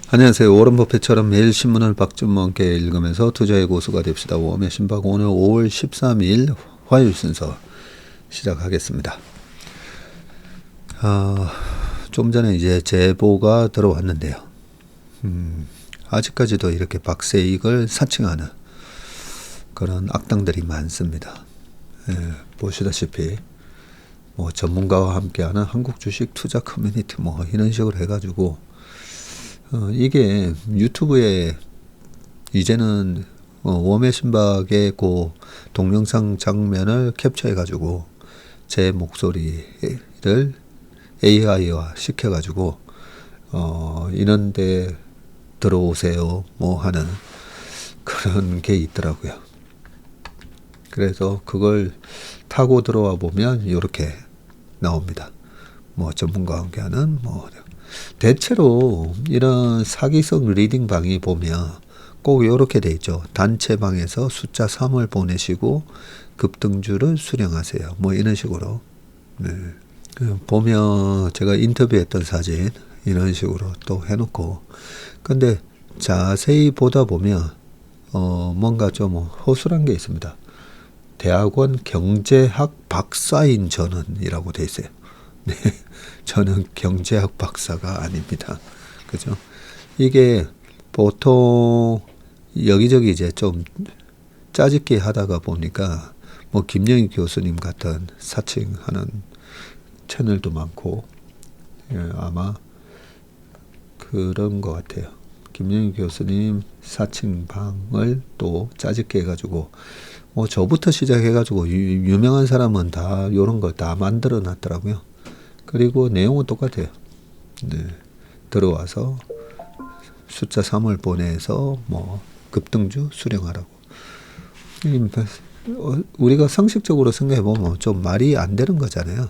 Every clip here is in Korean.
안녕하세요. 워런 버핏처럼 매일 신문을 박주모 함께 읽으면서 투자의 고수가 됩시다. 웜의 신박 오늘 5월 13일 화요일 순서 시작하겠습니다. 좀 전에 이제 제보가 들어왔는데요. 아직까지도 이렇게 박세익을 사칭하는 그런 악당들이 많습니다. 보시다시피 뭐 전문가와 함께하는 한국 주식 투자 커뮤니티 뭐 이런 식으로 해가지고 이게 유튜브에 이제는 웜의 신박의 그 동영상 장면을 캡처해가지고 제 목소리를 AI화 시켜가지고 이런데 들어오세요 뭐 하는 그런 게 있더라고요. 그래서 그걸 타고 들어와 보면 이렇게 나옵니다. 뭐 전문가와 함께하는 뭐 대체로 이런 사기성 리딩 방이 보면 꼭 이렇게 돼 있죠. 단체 방에서 숫자 3을 보내시고 급등주를 수령하세요. 뭐 이런 식으로. 네. 보면 제가 인터뷰했던 사진 이런 식으로 또 해놓고 근데 자세히 보다 보면 뭔가 좀 허술한 게 있습니다. 대학원 경제학 박사인 저는이라고 돼 있어요. 네, 저는 경제학 박사가 아닙니다. 그죠? 이게 보통 여기저기 이제 좀 짜집기 하다가 보니까 뭐 김영희 교수님 같은 사칭하는 채널도 많고 아마 그런 것 같아요. 김영희 교수님 사칭방을 또 짜집기 해가지고 뭐 저부터 시작해가지고 유명한 사람은 다 이런 거 다 만들어 놨더라고요. 그리고 내용은 똑같아요. 네. 들어와서 숫자 3을 보내서 뭐 급등주 수령하라고. 우리가 상식적으로 생각해보면 좀 말이 안 되는 거잖아요.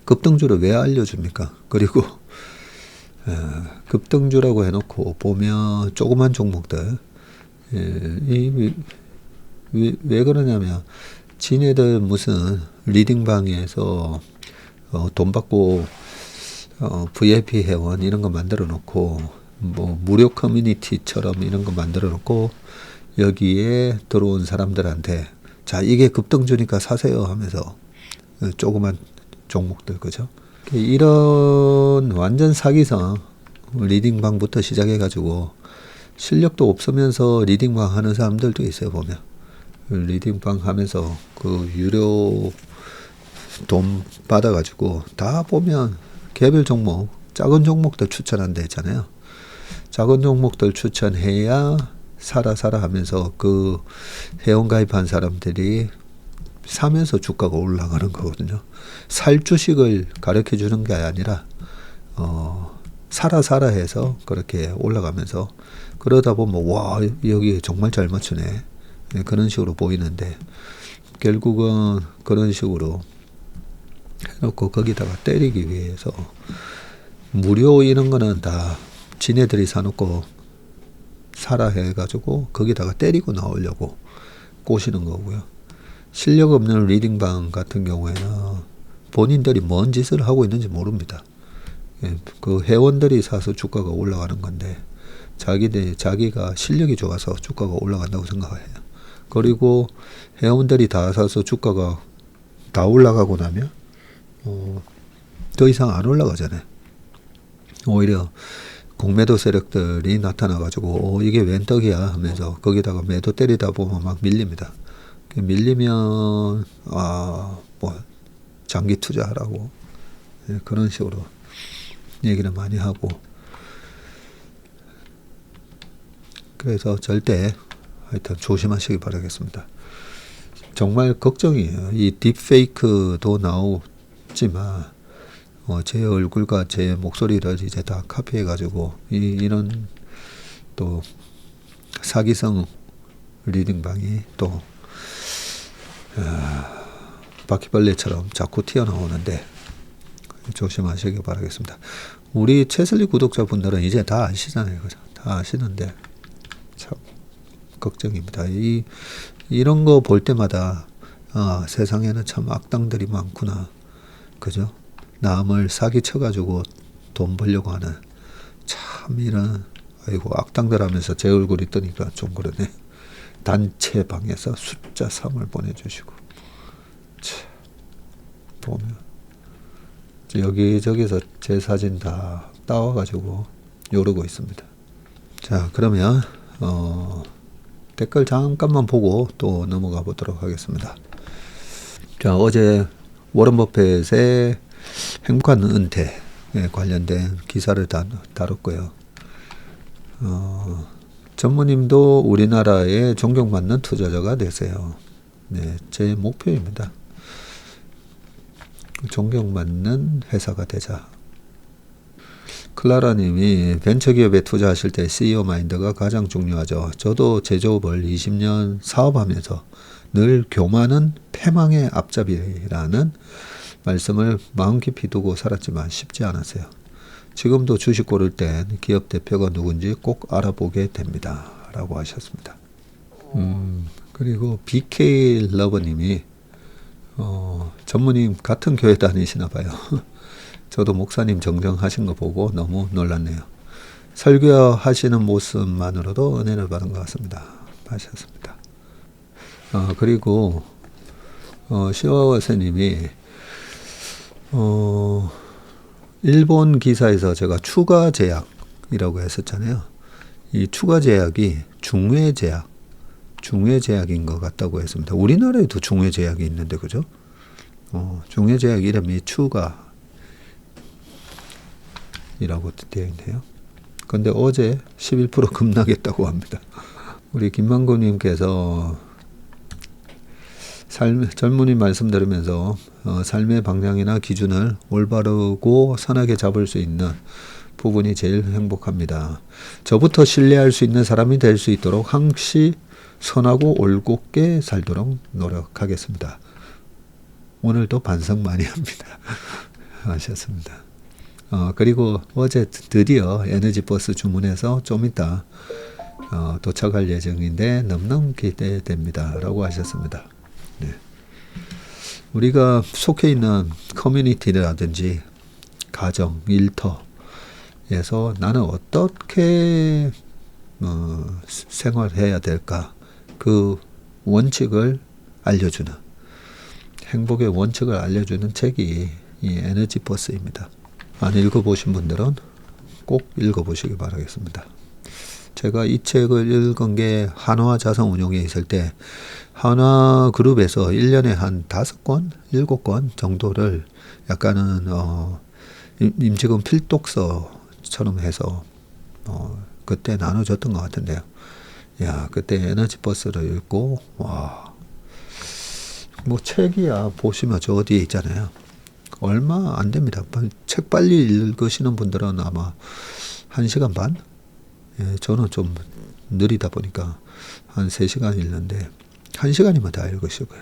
급등주를 왜 알려줍니까? 그리고 급등주라고 해놓고 보면 조그만 종목들 왜 그러냐면 지네들 무슨 리딩방에서 돈 받고 VIP 회원 이런 거 만들어 놓고 뭐 무료 커뮤니티처럼 이런 거 만들어 놓고 여기에 들어온 사람들한테 자 이게 급등주니까 사세요 하면서 조그만 종목들 그죠? 이런 완전 사기성 리딩방부터 시작해 가지고 실력도 없으면서 리딩방 하는 사람들도 있어요. 보면 리딩방 하면서 그 유료 돈 받아가지고 다 보면 개별 종목 작은 종목들 추천한다 했잖아요. 작은 종목들 추천해야 사라 하면서 그 회원 가입한 사람들이 사면서 주가가 올라가는 거거든요. 살 주식을 가르쳐 주는 게 아니라 사라 해서 그렇게 올라가면서 그러다 보면 와 여기 정말 잘 맞추네 그런 식으로 보이는데 결국은 그런 식으로 해놓고 거기다가 때리기 위해서 무료 이런 거는 다 지네들이 사놓고 사라 해가지고 거기다가 때리고 나오려고 꼬시는 거고요. 실력 없는 리딩방 같은 경우에는 본인들이 뭔 짓을 하고 있는지 모릅니다. 그 회원들이 사서 주가가 올라가는 건데 자기가 실력이 좋아서 주가가 올라간다고 생각해요. 그리고 회원들이 다 사서 주가가 다 올라가고 나면 더 이상 안 올라가잖아요. 오히려 공매도 세력들이 나타나가지고 이게 웬 떡이야 하면서 거기다가 매도 때리다 보면 막 밀립니다. 밀리면 뭐 장기 투자하라고 그런 식으로 얘기를 많이 하고 그래서 절대 하여튼 조심하시기 바라겠습니다. 정말 걱정이에요. 이 딥페이크도 나오지만 제 얼굴과 제 목소리를 이제 다 카피해가지고 이런 또 사기성 리딩방이 또 바퀴벌레처럼 자꾸 튀어나오는데 조심하시기 바라겠습니다. 우리 채슬리 구독자분들은 이제 다 아시잖아요. 그죠? 다 아시는데 참 걱정입니다. 이런 거 볼 때마다 세상에는 참 악당들이 많구나. 그죠? 남을 사기쳐가지고 돈 벌려고 하는 참 이런, 아이고, 악당들 하면서 제 얼굴이 뜨니까 좀 그러네. 단체방에서 숫자 3을 보내주시고. 참, 보면. 여기저기서 제 사진 다 따와가지고 요러고 있습니다. 자, 그러면, 댓글 잠깐만 보고 또 넘어가 보도록 하겠습니다. 자, 어제 워런 버핏의 행복한 은퇴에 관련된 기사를 다뤘고요. 전무님도 우리나라의 존경받는 투자자가 되세요. 네, 제 목표입니다. 존경받는 회사가 되자. 클라라님이 벤처기업에 투자하실 때 CEO 마인드가 가장 중요하죠. 저도 제조업을 20년 사업하면서 늘 교만은 패망의 앞잡이라는 말씀을 마음 깊이 두고 살았지만 쉽지 않았어요. 지금도 주식 고를 땐 기업 대표가 누군지 꼭 알아보게 됩니다. 라고 하셨습니다. 그리고 BK 러버님이 전무님 같은 교회 다니시나 봐요. 저도 목사님 정정하신 거 보고 너무 놀랐네요. 설교하시는 모습만으로도 은혜를 받은 것 같습니다. 하셨습니다. 그리고 시와와세님이 일본 기사에서 제가 추가 제약이라고 했었잖아요. 이 추가 제약이 중외 제약인 것 같다고 했습니다. 우리나라에도 중외 제약이 있는데 그죠? 중외 제약 이름이 추가이라고 되어 있네요. 근데 어제 11% 급락했다고 합니다. 우리 김만구님께서 젊은이 말씀 들으면서 삶의 방향이나 기준을 올바르고 선하게 잡을 수 있는 부분이 제일 행복합니다. 저부터 신뢰할 수 있는 사람이 될 수 있도록 항시 선하고 올곧게 살도록 노력하겠습니다. 오늘도 반성 많이 합니다. 하셨습니다. 그리고 어제 드디어 에너지버스 주문해서 좀 이따 도착할 예정인데 너무너무 기대됩니다. 라고 하셨습니다. 네. 우리가 속해 있는 커뮤니티라든지 가정, 일터에서 나는 어떻게 생활해야 될까? 그 원칙을 알려주는, 행복의 원칙을 알려주는 책이 이 에너지버스입니다. 안 읽어보신 분들은 꼭 읽어보시기 바라겠습니다. 제가 이 책을 읽은 게 한화자산운용에 있을 때 한화그룹에서 1년에 한 5권, 7권 정도를 약간은 임직원 필독서처럼 해서 그때 나눠줬던 것 같은데요. 야, 그때 에너지버스를 읽고 와, 뭐 책이야 보시면 저 어디에 있잖아요. 얼마 안 됩니다. 책 빨리 읽으시는 분들은 아마 1시간 반? 예, 저는 좀 느리다 보니까 한 3시간 읽는데 1시간이면 다 읽으시고요.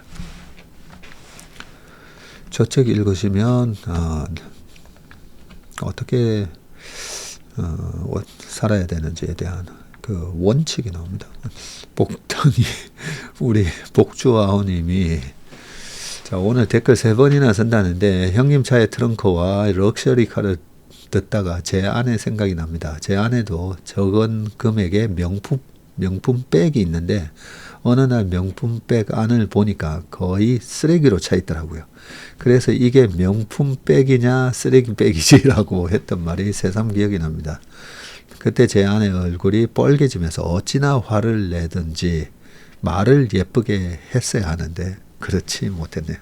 저 책 읽으시면 어떻게 살아야 되는지에 대한 그 원칙이 나옵니다. 복덩이 우리 복주아우님이 자, 오늘 댓글 3번이나 쓴다는데 형님 차의 트렁크와 럭셔리카를 듣다가 제 아내 생각이 납니다. 제 아내도 적은 금액의 명품 백이 있는데 어느 날 명품 백 안을 보니까 거의 쓰레기로 차 있더라고요. 그래서 이게 명품 백이냐 쓰레기 백이지라고 했던 말이 새삼 기억이 납니다. 그때 제 아내 얼굴이 뻘개지면서 어찌나 화를 내든지 말을 예쁘게 했어야 하는데 그렇지 못했네요.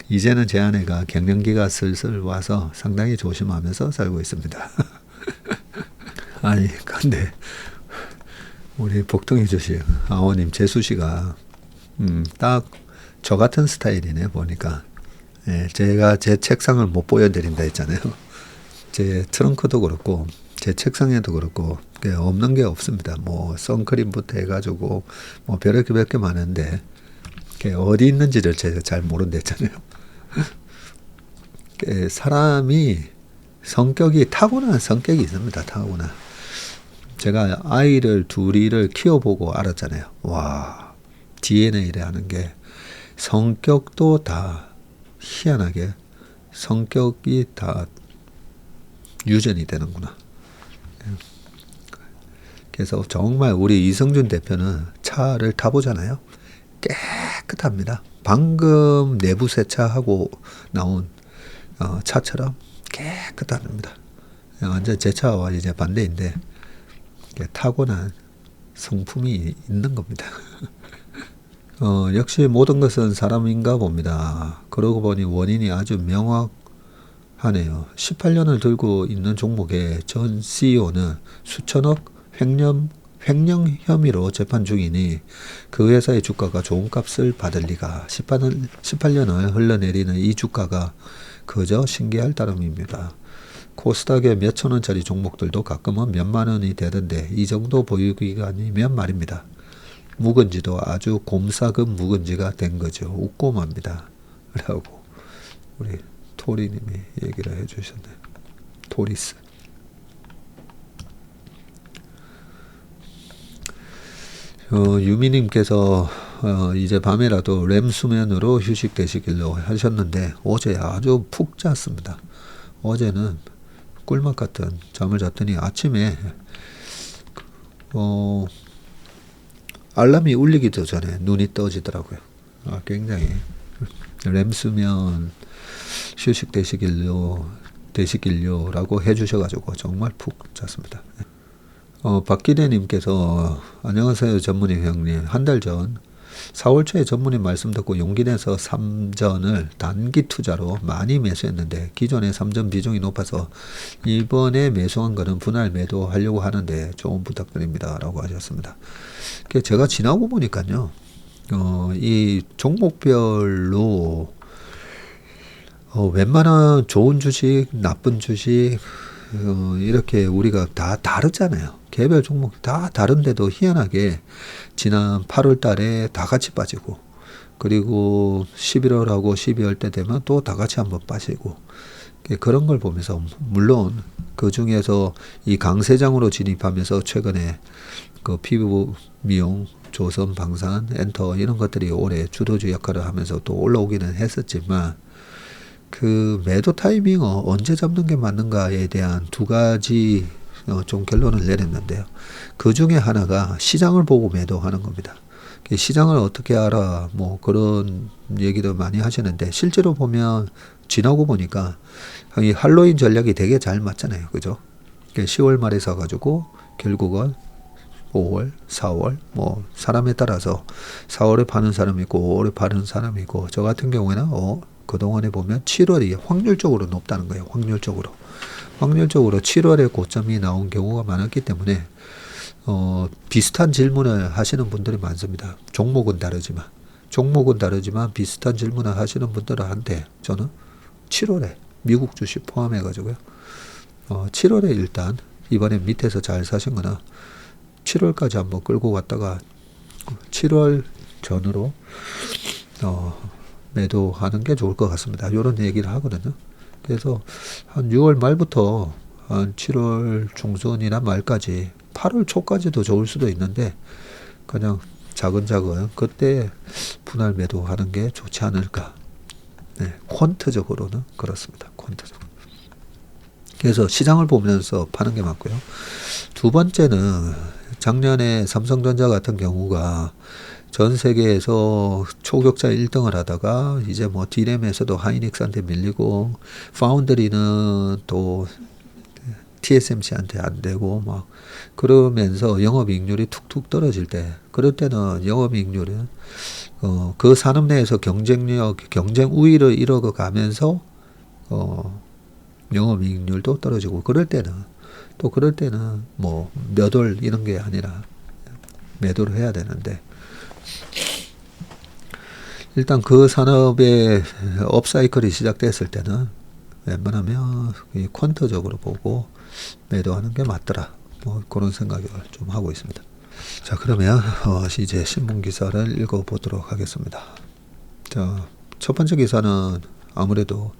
이제는 제 아내가 갱년기가 슬슬 와서 상당히 조심하면서 살고 있습니다. 아니 근데 우리 복덩이 주식 아오님 재수씨가 딱 저 같은 스타일이네 보니까. 예, 제가 제 책상을 못 보여드린다 했잖아요. 제 트렁크도 그렇고 제 책상에도 그렇고 없는 게 없습니다. 뭐 선크림부터 해가지고 뭐 별의별 게 많은데 어디 있는지를 제가 잘 모른다 했잖아요. 사람이 성격이 타고난 성격이 있습니다. 타고난. 제가 아이를 둘이를 키워보고 알았잖아요. 와, DNA라는 게 성격도 다 희한하게 성격이 다 유전이 되는구나. 그래서 정말 우리 이성준 대표는 차를 타보잖아요. 깨끗합니다. 방금 내부 세차하고 나온 차처럼 깨끗합니다. 완전 제 차와 이제 반대인데 타고난 성품이 있는 겁니다. 역시 모든 것은 사람인가 봅니다. 그러고 보니 원인이 아주 명확하네요. 18년을 들고 있는 종목의 전 CEO는 수천억 횡령 혐의로 재판 중이니 그 회사의 주가가 좋은 값을 받을 리가. 18년을 흘러내리는 이 주가가 그저 신기할 따름입니다. 코스닥의 몇천 원짜리 종목들도 가끔은 몇만 원이 되던데 이 정도 보유기간이면 말입니다. 묵은지도 아주 곰삭은 묵은지가 된 거죠. 웃고 맙니다. 라고 우리 토리님이 얘기를 해주셨네요. 토리스. 유미님께서 이제 밤에라도 렘 수면으로 휴식되시길로 하셨는데 어제 아주 푹 잤습니다. 어제는 꿀맛 같은 잠을 잤더니 아침에 알람이 울리기도 전에 눈이 떠지더라고요. 굉장히 렘 수면 휴식되시길요 라고 해주셔가지고 정말 푹 잤습니다. 박기대님께서 안녕하세요 전문님 형님. 한 달 전 4월 초에 전문님 말씀 듣고 용기 내서 3전을 단기 투자로 많이 매수했는데 기존의 3전 비중이 높아서 이번에 매수한 거는 분할 매도하려고 하는데 조언 부탁드립니다 라고 하셨습니다. 제가 지나고 보니까요 이 종목별로 웬만한 좋은 주식 나쁜 주식 이렇게 우리가 다 다르잖아요. 개별 종목 다 다른데도 희한하게 지난 8월 달에 다 같이 빠지고 그리고 11월하고 12월 때 되면 또 다 같이 한번 빠지고 그런 걸 보면서 물론 그 중에서 이 강세장으로 진입하면서 최근에 그 피부 미용, 조선, 방산, 엔터 이런 것들이 올해 주도주 역할을 하면서 또 올라오기는 했었지만 그 매도 타이밍 언제 잡는 게 맞는가에 대한 두 가지 좀 결론을 내렸는데요. 그 중에 하나가 시장을 보고 매도하는 겁니다. 시장을 어떻게 알아? 뭐 그런 얘기도 많이 하시는데 실제로 보면 지나고 보니까 이 할로윈 전략이 되게 잘 맞잖아요. 그죠? 10월 말에 사가지고 결국은 5월, 4월 뭐 사람에 따라서 4월에 파는 사람이 있고 5월에 파는 사람이 있고 저 같은 경우에는 그동안에 보면 7월이 확률적으로 높다는 거예요. 확률적으로 7월에 고점이 나온 경우가 많았기 때문에 비슷한 질문을 하시는 분들이 많습니다. 종목은 다르지만 비슷한 질문을 하시는 분들한테 저는 7월에 미국 주식 포함해가지고요. 7월에 일단 이번에 밑에서 잘 사신 거나 7월까지 한번 끌고 갔다가 7월 전으로 매도하는 게 좋을 것 같습니다. 이런 얘기를 하거든요. 그래서 한 6월 말부터 한 7월 중순이나 말까지 8월 초까지도 좋을 수도 있는데 그냥 작은 그때 분할 매도하는 게 좋지 않을까. 네, 퀀트적으로는 그렇습니다. 퀀트적으로. 그래서 시장을 보면서 파는 게 맞고요. 두 번째는 작년에 삼성전자 같은 경우가 전 세계에서 초격자 1등을 하다가 이제 뭐 디램에서도 하이닉스한테 밀리고 파운드리는 또 TSMC한테 안 되고 막 그러면서 영업이익률이 툭툭 떨어질 때 그럴 때는 영업이익률은 그 산업 내에서 경쟁 우위를 이뤄가면서 영업이익률도 떨어지고 그럴 때는 뭐 몇 월 이런 게 아니라 매도를 해야 되는데 일단 그 산업의 업사이클이 시작됐을 때는 웬만하면 퀀터적으로 보고 매도하는 게 맞더라. 뭐 그런 생각을 좀 하고 있습니다. 자, 그러면 이제 신문 기사를 읽어보도록 하겠습니다. 자, 첫 번째 기사는 아무래도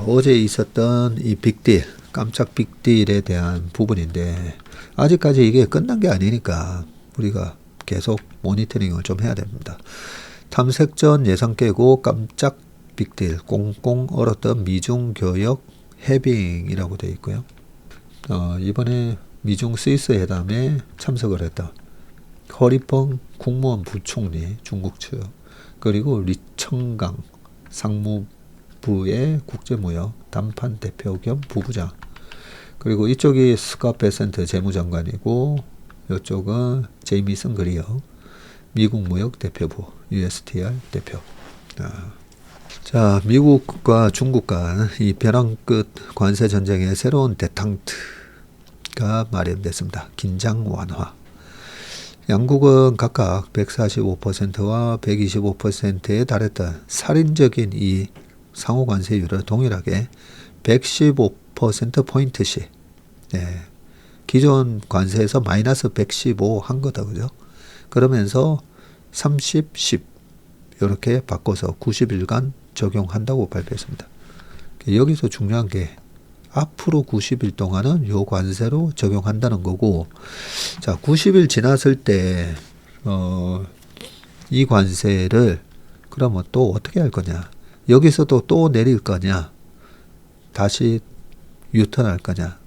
어제 있었던 이 빅딜, 깜짝 빅딜에 대한 부분인데 아직까지 이게 끝난 게 아니니까 우리가 계속 모니터링을 좀 해야 됩니다. 탐색전 예상 깨고 깜짝 빅딜, 꽁꽁 얼었던 미중 교역 해빙이라고 되어 있고요. 이번에 미중 스위스 회담에 참석을 했다. 허리펑 국무원 부총리 중국 측, 그리고 리청강 상무부의 국제무역 담판 대표 겸 부부장, 그리고 이쪽이 스캇 베센트 재무장관이고 이쪽은 제이미슨 그리어 미국 무역 대표부 USTR 대표. 자, 미국과 중국 간 이 벼랑 끝 관세 전쟁의 새로운 데탕트가 마련됐습니다. 긴장 완화. 양국은 각각 145%와 125%에 달했던 살인적인 이 상호 관세율을 동일하게 115%포인트씩, 기존 관세에서 마이너스 115 한 거다, 그죠? 그러면서 30, 10 이렇게 바꿔서 90일간 적용한다고 발표했습니다. 여기서 중요한 게 앞으로 90일 동안은 요 관세로 적용한다는 거고, 자, 90일 지났을 때 이 관세를 그러면 또 어떻게 할 거냐? 여기서도 또 내릴 거냐? 다시 유턴할 거냐?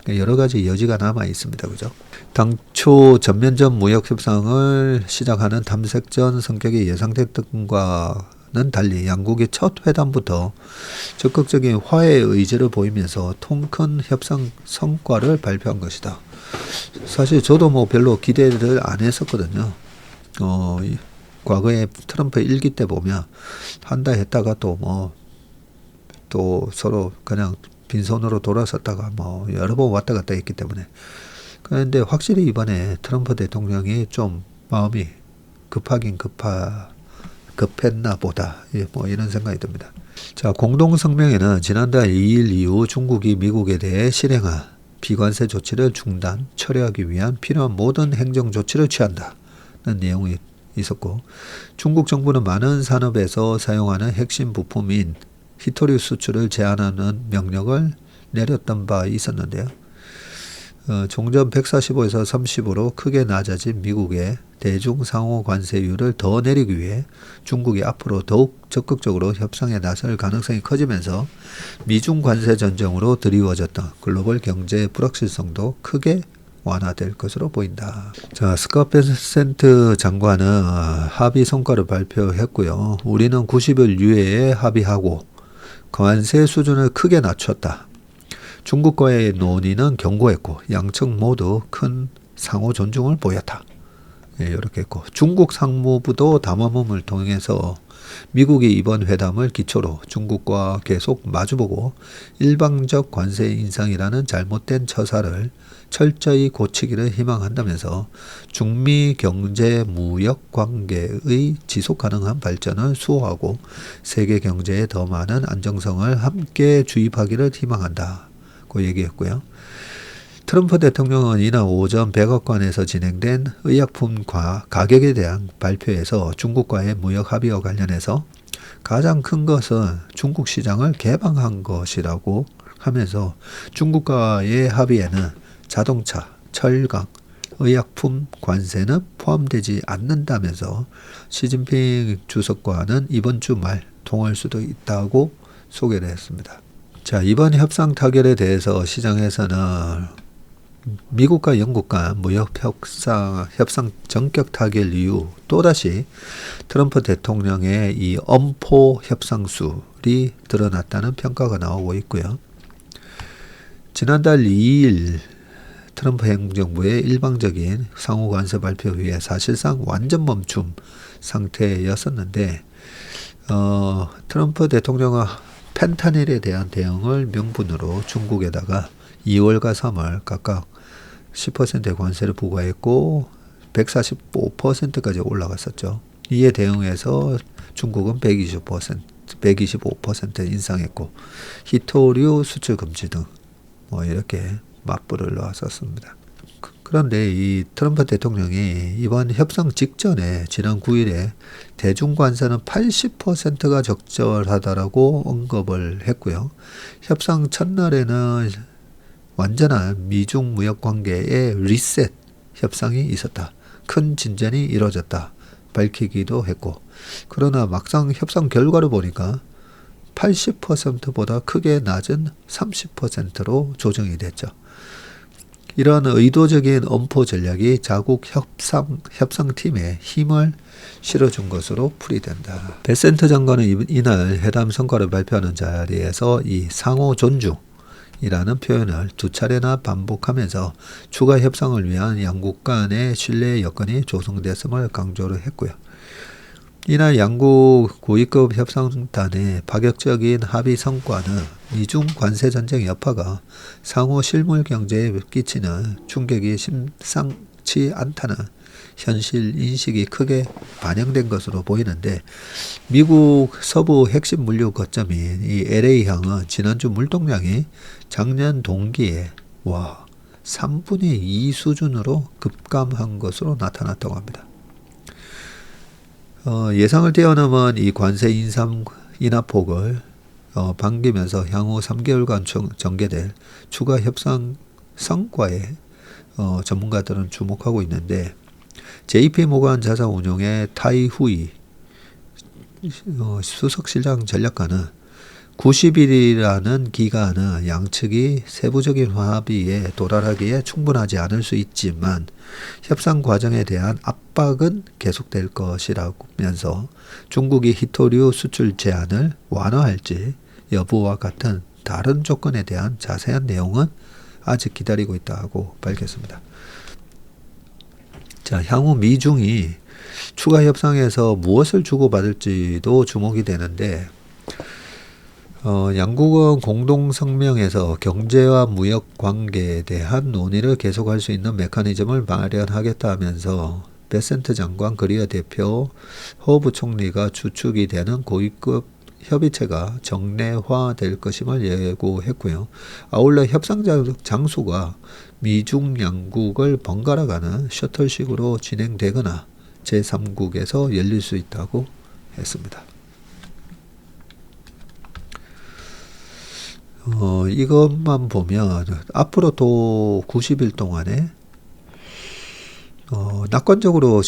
여러 가지 여지가 남아 있습니다. 그죠? 당초 전면전 무역 협상을 시작하는 탐색전 성격이 예상됐던 것과는 달리 양국이 첫 회담부터 적극적인 화해의 의지를 보이면서 통 큰 협상 성과를 발표한 것이다. 사실 저도 뭐 별로 기대를 안 했었거든요. 과거에 트럼프 1기 때 보면 한다 했다가 또 서로 그냥 빈손으로 돌아섰다가 여러 번 왔다 갔다 했기 때문에. 그런데 확실히 이번에 트럼프 대통령이 좀 마음이 급했나 보다. 이런 생각이 듭니다. 자, 공동성명에는 지난달 2일 이후 중국이 미국에 대해 실행한 비관세 조치를 중단, 철회하기 위한 필요한 모든 행정 조치를 취한다는 내용이 있었고, 중국 정부는 많은 산업에서 사용하는 핵심 부품인 히토류 수출을 제한하는 명령을 내렸던 바 있었는데요. 종전 145에서 30으로 크게 낮아진 미국의 대중 상호 관세율을 더 내리기 위해 중국이 앞으로 더욱 적극적으로 협상에 나설 가능성이 커지면서 미중 관세 전쟁으로 드리워졌던 글로벌 경제의 불확실성도 크게 완화될 것으로 보인다. 자, 스캇 베센트 장관은 합의 성과를 발표했고요. 우리는 90일 이후에 합의하고 관세 수준을 크게 낮췄다. 중국과의 논의는 견고했고 양측 모두 큰 상호 존중을 보였다. 이렇게 했고, 중국 상무부도 담화문을 통해서 미국이 이번 회담을 기초로 중국과 계속 마주보고 일방적 관세 인상이라는 잘못된 처사를 철저히 고치기를 희망한다면서 중미 경제 무역 관계의 지속 가능한 발전을 수호하고 세계 경제에 더 많은 안정성을 함께 주입하기를 희망한다고 얘기했고요. 트럼프 대통령은 이날 오전 백악관에서 진행된 의약품 가격에 대한 발표에서 중국과의 무역 합의와 관련해서 가장 큰 것은 중국 시장을 개방한 것이라고 하면서 중국과의 합의에는 자동차, 철강, 의약품 관세는 포함되지 않는다면서 시진핑 주석과는 이번 주 말 통할 수도 있다고 소개를 했습니다. 자, 이번 협상 타결에 대해서 시장에서는 미국과 영국 간 무역 협상 전격 타결 이후 또다시 트럼프 대통령의 이 엄포 협상술이 드러났다는 평가가 나오고 있고요. 지난달 2일 트럼프 행정부의 일방적인 상호 관세 발표 후에 사실상 완전 멈춤 상태였었는데, 트럼프 대통령은 펜타닐에 대한 대응을 명분으로 중국에다가 2월과 3월 각각 10%의 관세를 부과했고 145%까지 올라갔었죠. 이에 대응해서 중국은 125% 인상했고 히토류 수출 금지 등 이렇게 맞불을 놓았었습니다. 그런데 이 트럼프 대통령이 이번 협상 직전에 지난 9일에 대중 관세는 80%가 적절하다라고 언급을 했고요. 협상 첫날에는 완전한 미중 무역 관계의 리셋 협상이 있었다. 큰 진전이 이루어졌다. 밝히기도 했고, 그러나 막상 협상 결과를 보니까 80%보다 크게 낮은 30%로 조정이 됐죠. 이런 의도적인 엄포 전략이 자국 협상팀에 힘을 실어준 것으로 풀이된다. 베센트 장관은 이날 회담 성과를 발표하는 자리에서 이 상호 존중이라는 표현을 두 차례나 반복하면서 추가 협상을 위한 양국 간의 신뢰 여건이 조성됐음을 강조를 했고요. 이날 양국 고위급 협상단의 파격적인 합의 성과는 미중 관세전쟁 여파가 상호 실물 경제에 끼치는 충격이 심상치 않다는 현실 인식이 크게 반영된 것으로 보이는데, 미국 서부 핵심 물류 거점인 이 LA항은 지난주 물동량이 작년 동기에 3분의 2 수준으로 급감한 것으로 나타났다고 합니다. 예상을 뛰어넘은 이 관세 인하폭을 반기면서 향후 3개월간 전개될 추가 협상 성과에 전문가들은 주목하고 있는데, JP모간 자산운용의 타이후이 수석시장 전략가는 90일이라는 기간은 양측이 세부적인 합의에 도달하기에 충분하지 않을 수 있지만 협상 과정에 대한 압박은 계속될 것이라면서 중국이 히토류 수출 제한을 완화할지 여부와 같은 다른 조건에 대한 자세한 내용은 아직 기다리고 있다고 밝혔습니다. 자, 향후 미중이 추가 협상에서 무엇을 주고받을지도 주목이 되는데, 양국은 공동성명에서 경제와 무역 관계에 대한 논의를 계속할 수 있는 메커니즘을 마련하겠다 하면서 베센트 장관, 거리어 대표, 허 부총리가 주축이 되는 고위급 협의체가 정례화될 것임을 예고했고요. 아울러 협상 장소가 미중 양국을 번갈아가는 셔틀식으로 진행되거나 제3국에서 열릴 수 있다고 했습니다. 이것만 보면 앞으로 또 90일 동안에 낙관적으로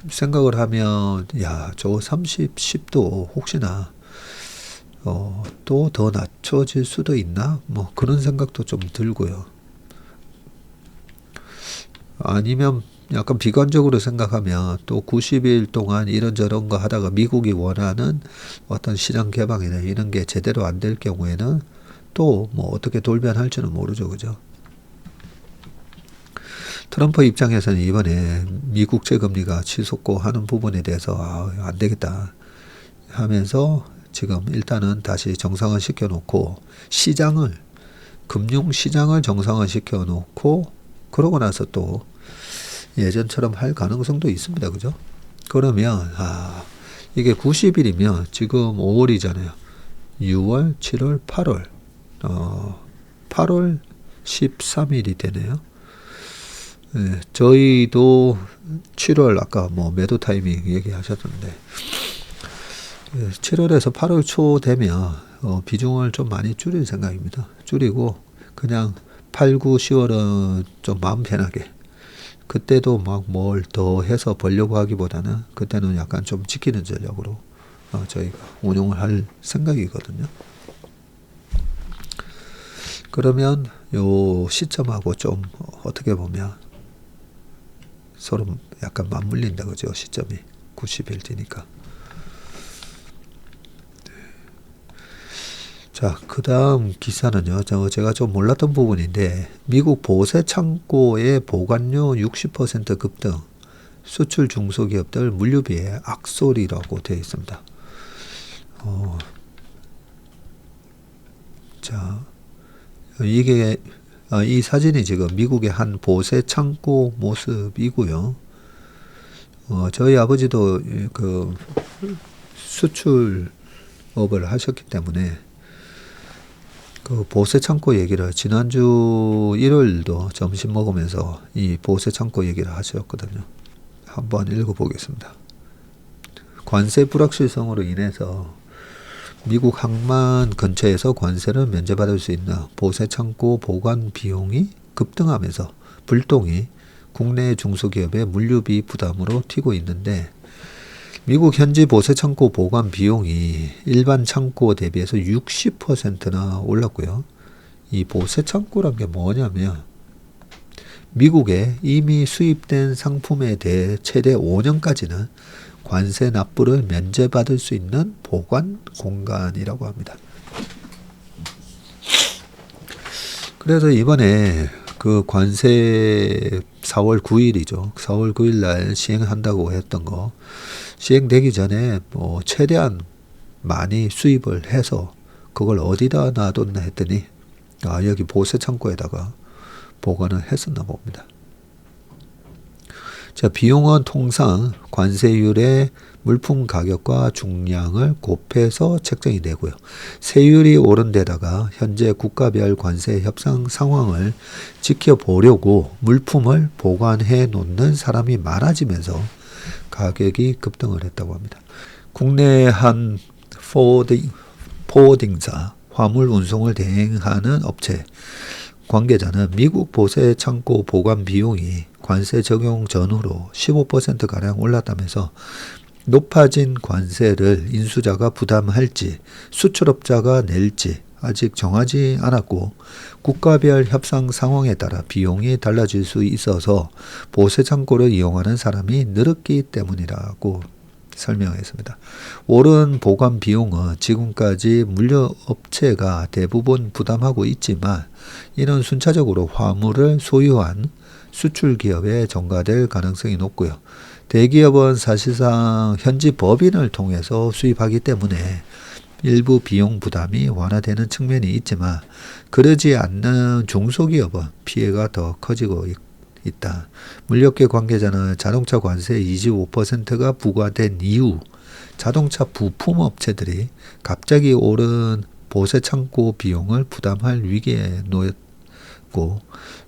생각을 하면 저 10도 혹시나 또 더 낮춰질 수도 있나? 뭐 그런 생각도 좀 들고요. 아니면 약간 비관적으로 생각하면 또 90일 동안 이런저런 거 하다가 미국이 원하는 어떤 시장 개방이나 이런 게 제대로 안 될 경우에는 또 뭐 어떻게 돌변할지는 모르죠. 그죠? 트럼프 입장에서는 이번에 미국 재금리가 치솟고 하는 부분에 대해서 안 되겠다 하면서 지금 일단은 다시 정상화 시켜놓고 금융시장을 정상화 시켜놓고 그러고 나서 또 예전처럼 할 가능성도 있습니다. 그죠? 그러면 이게 90일이면 지금 5월이잖아요. 6월, 7월, 8월 8월 13일이 되네요. 저희도 7월 아까 뭐 매도 타이밍 얘기하셨던데 7월에서 8월 초 되면 비중을 좀 많이 줄일 생각입니다. 줄이고 그냥 8, 9, 10월은 좀 마음 편하게, 그때도 막 뭘 더 해서 벌려고 하기보다는 그때는 약간 좀 지키는 전략으로 저희가 운용을 할 생각이거든요. 그러면 요 시점하고 좀 어떻게 보면 서로 약간 맞물린다 그죠? 시점이 90일 뒤니까. 자, 그 다음 기사는요, 제가 좀 몰랐던 부분인데, 미국 보세 창고의 보관료 60% 급등, 수출 중소기업들 물류비에 악소리라고 되어 있습니다. 자, 이게, 이 사진이 지금 미국의 한 보세 창고 모습이고요. 저희 아버지도 그 수출업을 하셨기 때문에 그 보세 창고 얘기를 지난주 1월도 점심 먹으면서 이 보세 창고 얘기를 하셨거든요. 한번 읽어보겠습니다. 관세 불확실성으로 인해서 미국 항만 근처에서 관세를 면제받을 수 있는 보세 창고 보관 비용이 급등하면서 불똥이 국내 중소기업의 물류비 부담으로 튀고 있는데, 미국 현지 보세 창고 보관 비용이 일반 창고 대비해서 60%나 올랐고요. 이 보세 창고란 게 뭐냐면 미국에 이미 수입된 상품에 대해 최대 5년까지는 관세 납부를 면제받을 수 있는 보관 공간이라고 합니다. 그래서 이번에 그 관세 4월 9일이죠. 4월 9일 날 시행한다고 했던 거 시행되기 전에 뭐 최대한 많이 수입을 해서 그걸 어디다 놔뒀나 했더니 여기 보세 창고에다가 보관을 했었나 봅니다. 자, 비용은 통상 관세율의 물품 가격과 중량을 곱해서 책정이 되고요. 세율이 오른 데다가 현재 국가별 관세 협상 상황을 지켜보려고 물품을 보관해 놓는 사람이 많아지면서 가격이 급등을 했다고 합니다. 국내 한 포워딩사, 화물 운송을 대행하는 업체 관계자는 미국 보세 창고 보관 비용이 관세 적용 전후로 15%가량 올랐다면서 높아진 관세를 인수자가 부담할지 수출업자가 낼지 아직 정하지 않았고 국가별 협상 상황에 따라 비용이 달라질 수 있어서 보세 창고를 이용하는 사람이 늘었기 때문이라고 설명했습니다. 오른 보관 비용은 지금까지 물류업체가 대부분 부담하고 있지만 이는 순차적으로 화물을 소유한 수출기업에 전가될 가능성이 높고요. 대기업은 사실상 현지 법인을 통해서 수입하기 때문에 일부 비용 부담이 완화되는 측면이 있지만 그러지 않는 중소기업은 피해가 더 커지고 있다. 물류업계 관계자는 자동차 관세 25%가 부과된 이후 자동차 부품업체들이 갑자기 오른 보세 창고 비용을 부담할 위기에 놓였고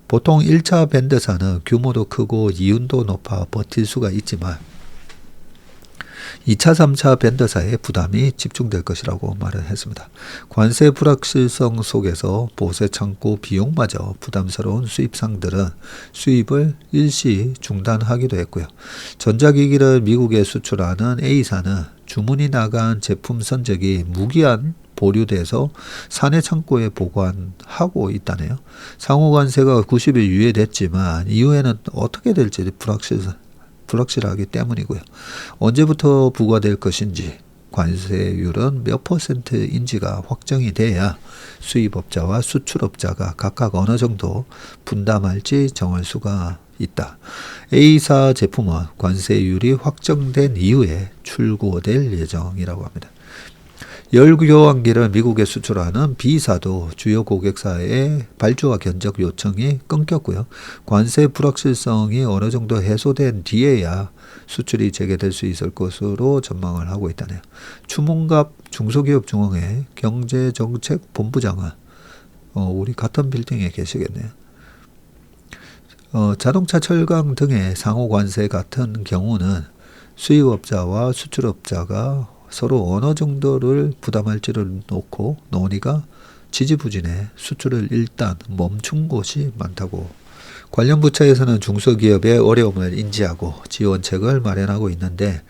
보통 1차 벤더사는 규모도 크고 이윤도 높아 버틸 수가 있지만 2차, 3차 벤더사의 부담이 집중될 것이라고 말을 했습니다. 관세 불확실성 속에서 보세 창고 비용마저 부담스러운 수입상들은 수입을 일시 중단하기도 했고요. 전자기기를 미국에 수출하는 A사는 주문이 나간 제품 선적이 무기한 보류돼서 사내 창고에 보관하고 있다네요. 상호관세가 90일 유예됐지만 이후에는 어떻게 될지 불확실하기 때문이고요. 언제부터 부과될 것인지 관세율은 몇 %인지가 확정이 돼야 수입업자와 수출업자가 각각 어느 정도 분담할지 정할 수가 있다. A사 제품은 관세율이 확정된 이후에 출고될 예정이라고 합니다. 열교환기를 미국에 수출하는 B사도 주요 고객사의 발주와 견적 요청이 끊겼고요. 관세 불확실성이 어느 정도 해소된 뒤에야 수출이 재개될 수 있을 것으로 전망을 하고 있다네요. 추문갑 중소기업중앙회 경제정책본부장은 우리 같은 빌딩에 계시겠네요. 자동차 철강 등의 상호관세 같은 경우는 수입업자와 수출업자가 서로 어느 정도를 부담할지를 놓고 논의가 지지부진해 수출을 일단 멈춘 곳이 많다고. 관련 부처에서는 중소기업의 어려움을 인지하고 지원책을 마련하고 있는데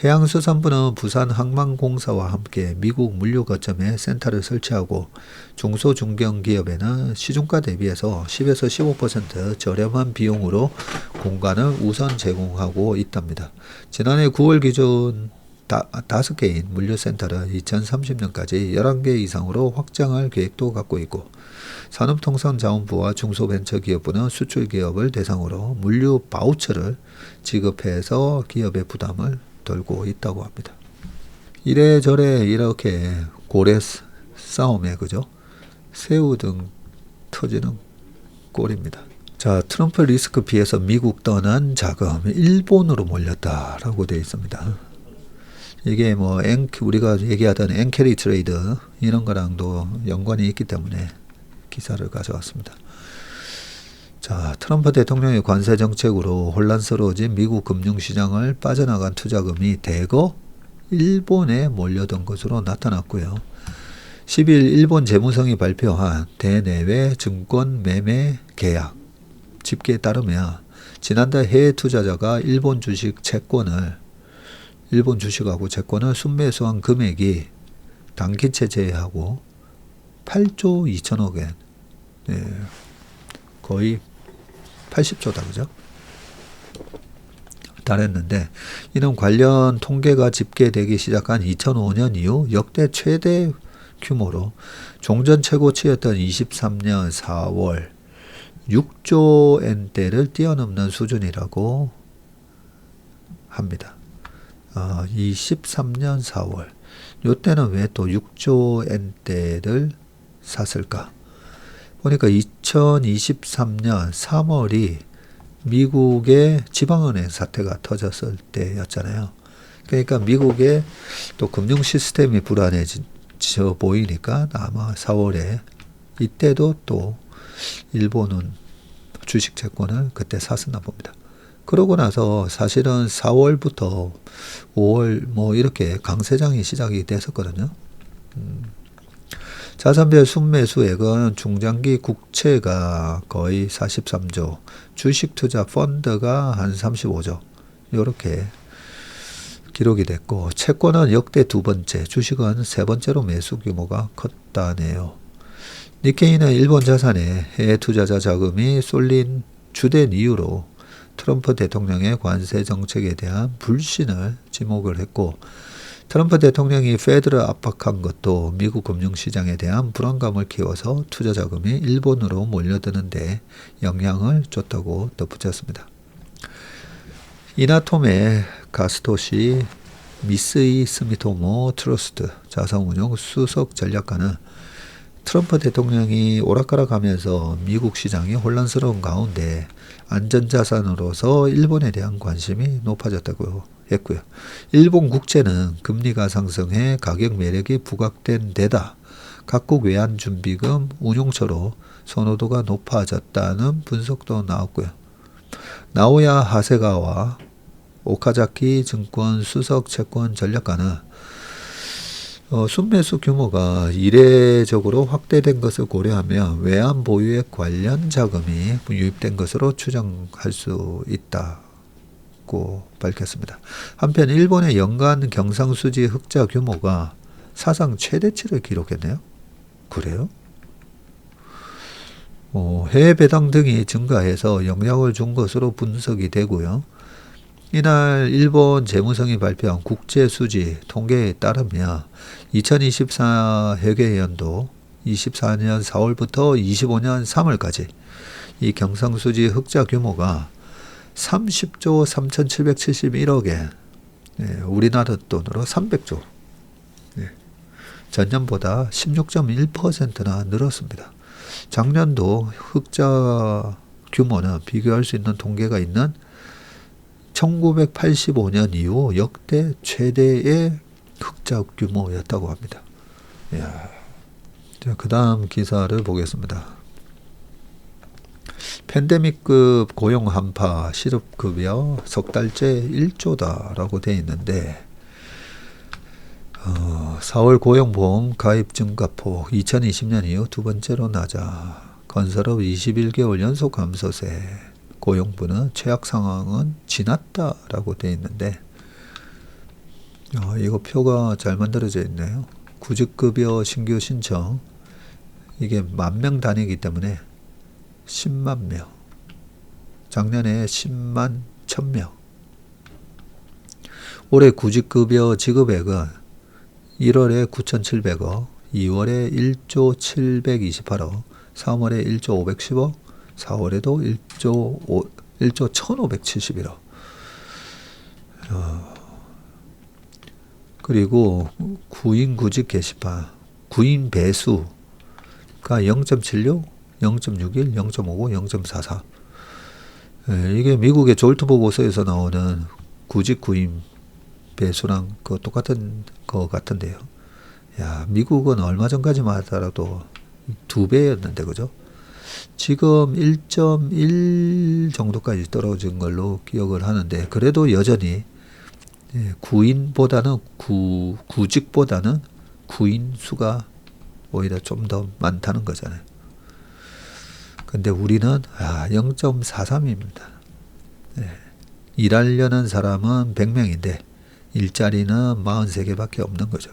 해양수산부는 부산항만공사와 함께 미국 물류 거점에 센터를 설치하고 중소중견기업에는 시중가 대비해서 10에서 15% 저렴한 비용으로 공간을 우선 제공하고 있답니다. 지난해 9월 기준 5개인 물류센터를 2030년까지 11개 이상으로 확장할 계획도 갖고 있고 산업통상자원부와 중소벤처기업부는 수출기업을 대상으로 물류 바우처를 지급해서 기업의 부담을 덜고 있다고 합니다. 이래저래 이렇게 고래 싸움에 그죠? 새우 등 터지는 꼴입니다. 자, 트럼프 리스크 피해서 미국 떠난 자금 일본으로 몰렸다라고 되어 있습니다. 이게 뭐 우리가 얘기하던 엔캐리 트레이드 이런 거랑도 연관이 있기 때문에 기사를 가져왔습니다. 자, 트럼프 대통령의 관세 정책으로 혼란스러워진 미국 금융시장을 빠져나간 투자금이 대거 일본에 몰려든 것으로 나타났고요. 10일 일본 재무성이 발표한 대내외 증권 매매 계약 집계에 따르면 지난달 해외 투자자가 일본 주식 채권을 일본 주식하고 채권을 순매수한 금액이 단기채 제외하고 8조 2천억 엔. 예, 거의 80조다, 그죠? 달했는데, 이는 관련 통계가 집계되기 시작한 2005년 이후 역대 최대 규모로 종전 최고치였던 23년 4월 6조 엔대를 뛰어넘는 수준이라고 합니다. 23년 4월. 이때는 왜 또 6조 엔대를 샀을까? 보니까 2023년 3월이 미국의 지방은행 사태가 터졌을 때였잖아요. 그러니까 미국의 또 금융 시스템이 불안해져 보이니까 아마 4월에 이때도 또 일본은 주식 채권을 그때 샀었나 봅니다. 그러고 나서 사실은 4월부터 5월 뭐 이렇게 강세장이 시작이 됐었거든요. 자산별 순매수액은 중장기 국채가 거의 43조, 주식 투자 펀드가 한 35조 이렇게 기록이 됐고, 채권은 역대 두 번째, 주식은 세 번째로 매수 규모가 컸다네요. 니케이는 일본 자산에 해외 투자자 자금이 쏠린 주된 이유로 트럼프 대통령의 관세 정책에 대한 불신을 지목을 했고, 트럼프 대통령이 페드를 압박한 것도 미국 금융시장에 대한 불안감을 키워서 투자 자금이 일본으로 몰려드는데 영향을 줬다고 덧붙였습니다. 이나토메 가스토시 미쓰이 스미토모 트러스트 자산운용 수석 전략가는 트럼프 대통령이 오락가락하면서 미국 시장이 혼란스러운 가운데 안전자산으로서 일본에 대한 관심이 높아졌다고 했고요. 일본 국채는 금리가 상승해 가격 매력이 부각된 데다 각국 외환준비금 운용처로 선호도가 높아졌다는 분석도 나왔고요. 나오야 하세가와 오카자키 증권 수석 채권 전략가는 순매수 규모가 이례적으로 확대된 것을 고려하면 외환 보유액 관련 자금이 유입된 것으로 추정할 수 있다고 밝혔습니다. 한편 일본의 연간 경상수지 흑자 규모가 사상 최대치를 기록했네요. 그래요? 해외 배당 등이 증가해서 영향을 준 것으로 분석이 되고요. 이날 일본 재무성이 발표한 국제수지 통계에 따르면 2024 회계연도 24년 4월부터 25년 3월까지 이 경상수지 흑자 규모가 30조 3,771억엔, 우리나라 돈으로 300조, 전년보다 16.1%나 늘었습니다. 작년도 흑자 규모는 비교할 수 있는 통계가 있는 1985년 이후 역대 최대의 흑자 규모였다고 합니다. 그 다음 기사를 보겠습니다. 팬데믹급 고용 한파 실업급여 석 달째 1조다라고 되어 있는데 4월 고용보험 가입 증가폭 2020년 이후 두 번째로 낮아 건설업 21개월 연속 감소세, 고용부는 최악 상황은 지났다라고 되어 있는데 이거 표가 잘 만들어져 있네요. 구직급여 신규 신청 이게 10,000명 단위이기 때문에 10만 명, 작년에 10만 1,000명. 올해 구직급여 지급액은 1월에 9,700억, 2월에 1조 728억, 3월에 1조 510억, 4월에도 1조 1,571억. 그리고 구인 구직 게시판, 구인 배수가 0.76, 0.61, 0.59, 0.44. 이게 미국의 졸트 보고서에서 나오는 구직 구인 배수랑 그 똑같은 거 같은데요. 야, 미국은 얼마 전까지만 하더라도 2배였는데, 그죠? 지금 1.1 정도까지 떨어진 걸로 기억을 하는데, 그래도 여전히 구인보다는 구직보다는 구인 수가 오히려 좀 더 많다는 거잖아요. 근데 우리는 0.43입니다. 일하려는 사람은 100명인데 일자리는 43개밖에 없는 거죠.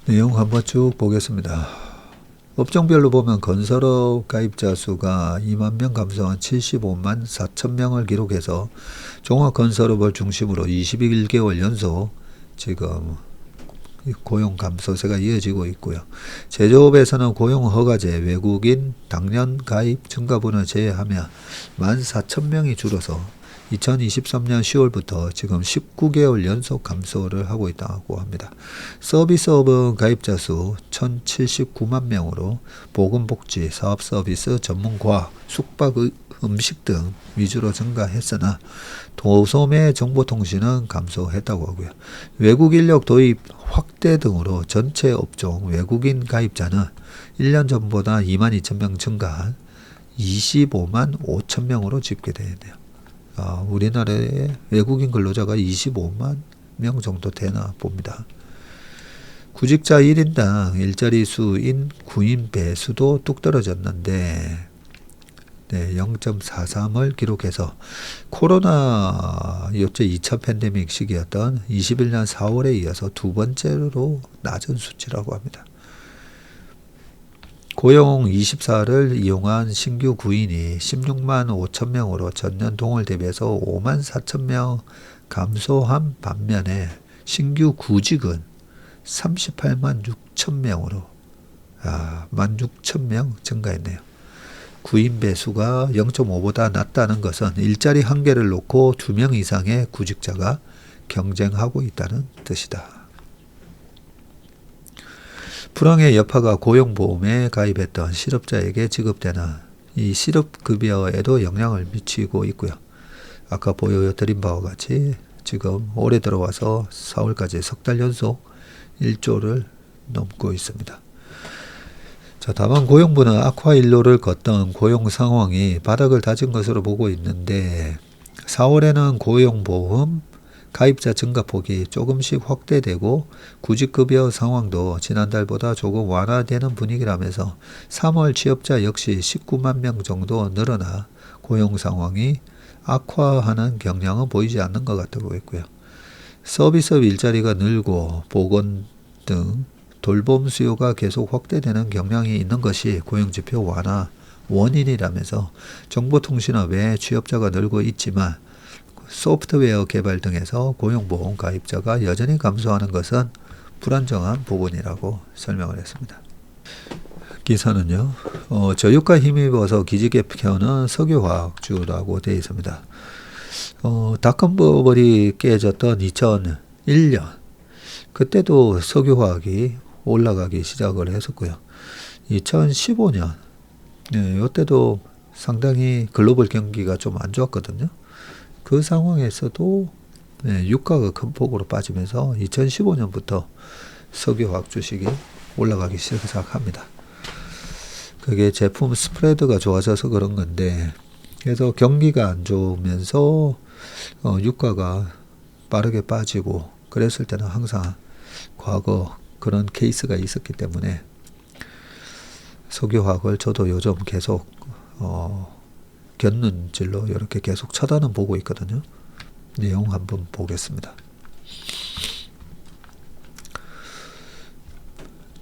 내용 한번 쭉 보겠습니다. 업종별로 보면 건설업 가입자 수가 2만 명 감소한 75만 4천 명을 기록해서 종합건설업을 중심으로 21개월 연속 지금 고용 감소세가 이어지고 있고요. 제조업에서는 고용 허가제 외국인 당년 가입 증가분을 제외하면 14,000명이 줄어서 2023년 10월부터 지금 19개월 연속 감소를 하고 있다고 합니다. 서비스업은 가입자 수 1,079만 명으로 보건복지, 사업서비스, 전문과학, 숙박, 음식 등 위주로 증가했으나 도소매 정보통신은 감소했다고 하고요. 외국 인력 도입 확대 등으로 전체 업종 외국인 가입자는 1년 전보다 22,000명 증가한 25만 5천 명으로 집계되네요. 우리나라에 외국인 근로자가 25만 명 정도 되나 봅니다. 구직자 1인당 일자리 수인 구인 배수도 뚝 떨어졌는데 0.43을 기록해서 코로나 요때 2차 팬데믹 시기였던 21년 4월에 이어서 두 번째로 낮은 수치라고 합니다. 고용 24를 이용한 신규 구인이 16만 5천 명으로 전년 동월 대비해서 5만 4천 명 감소한 반면에 신규 구직은 38만 6천 명으로 16,000명 증가했네요. 구인 배수가 0.5보다 낮다는 것은 일자리 한 개를 놓고 2명 이상의 구직자가 경쟁하고 있다는 뜻이다. 불황의 여파가 고용보험에 가입했던 실업자에게 지급되는 이 실업급여에도 영향을 미치고 있고요. 아까 보여드린 바와 같이 지금 올해 들어와서 4월까지 석 달 연속 1조를 넘고 있습니다. 자, 다만 고용부는 악화일로를 걷던 고용 상황이 바닥을 다진 것으로 보고 있는데 4월에는 고용보험 가입자 증가폭이 조금씩 확대되고 구직급여 상황도 지난달보다 조금 완화되는 분위기라면서 3월 취업자 역시 19만 명 정도 늘어나 고용 상황이 악화하는 경향은 보이지 않는 것 같다고 했고요. 서비스업 일자리가 늘고 보건 등 돌봄 수요가 계속 확대되는 경향이 있는 것이 고용지표 완화 원인이라면서 정보통신업에 취업자가 늘고 있지만 소프트웨어 개발 등에서 고용보험 가입자가 여전히 감소하는 것은 불안정한 부분이라고 설명을 했습니다. 기사는요. 저유가 힘입어서 기지개 펴는 석유화학주라고 되어 있습니다. 닷컴 버블이 깨졌던 2001년 그때도 석유화학이 올라가기 시작을 했었고요. 2015년 이때도 상당히 글로벌 경기가 좀 안 좋았거든요. 그 상황에서도 유가가 큰 폭으로 빠지면서 2015년부터 석유화학 주식이 올라가기 시작합니다. 그게 제품 스프레드가 좋아져서 그런 건데 그래서 경기가 안 좋으면서 유가가 빠르게 빠지고 그랬을 때는 항상 과거 그런 케이스가 있었기 때문에 석유화학을 저도 요즘 계속 겪는 질로 이렇게 계속 쳐다는 보고 있거든요. 내용 한번 보겠습니다.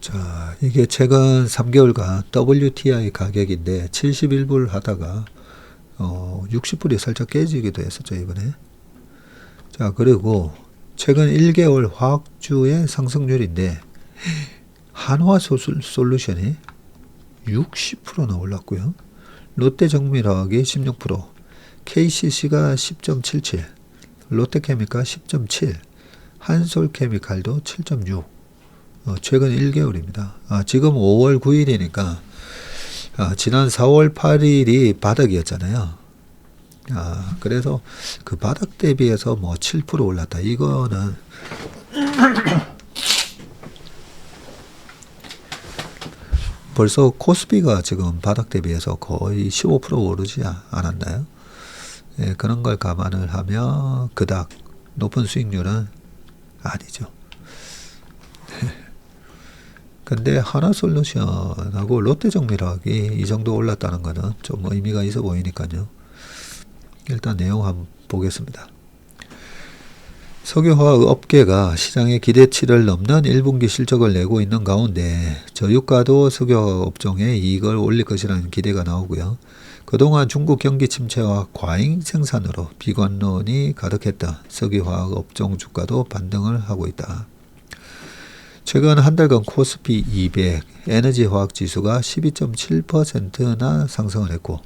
자, 이게 최근 3개월간 WTI 가격인데 71불 하다가 60불이 살짝 깨지기도 했었죠, 이번에. 자, 그리고 최근 1개월 화학주의 상승률인데 한화솔루션이 60%나 올랐고요. 롯데정밀화학이 16%, KCC가 10.77, 롯데케미칼 10.7, 한솔케미칼도 7.6. 최근 1개월입니다. 지금 5월 9일이니까 지난 4월 8일이 바닥이었잖아요. 그래서 그 바닥 대비해서 뭐 7% 올랐다. 이거는 벌써 코스피가 지금 바닥 대비해서 거의 15% 오르지 않았나요? 예, 그런 걸 감안을 하면 그닥 높은 수익률은 아니죠. 근데 하나솔루션하고 롯데정밀화학이 이 정도 올랐다는 거는 좀 의미가 있어 보이니까요. 일단 내용 한번 보겠습니다. 석유화학 업계가 시장의 기대치를 넘는 1분기 실적을 내고 있는 가운데 저유가도 석유화학 업종의 이익을 올릴 것이라는 기대가 나오고요. 그동안 중국 경기 침체와 과잉 생산으로 비관론이 가득했던 석유화학 업종 주가도 반등을 하고 있다. 최근 한 달간 코스피 200 에너지화학 지수가 12.7%나 상승을 했고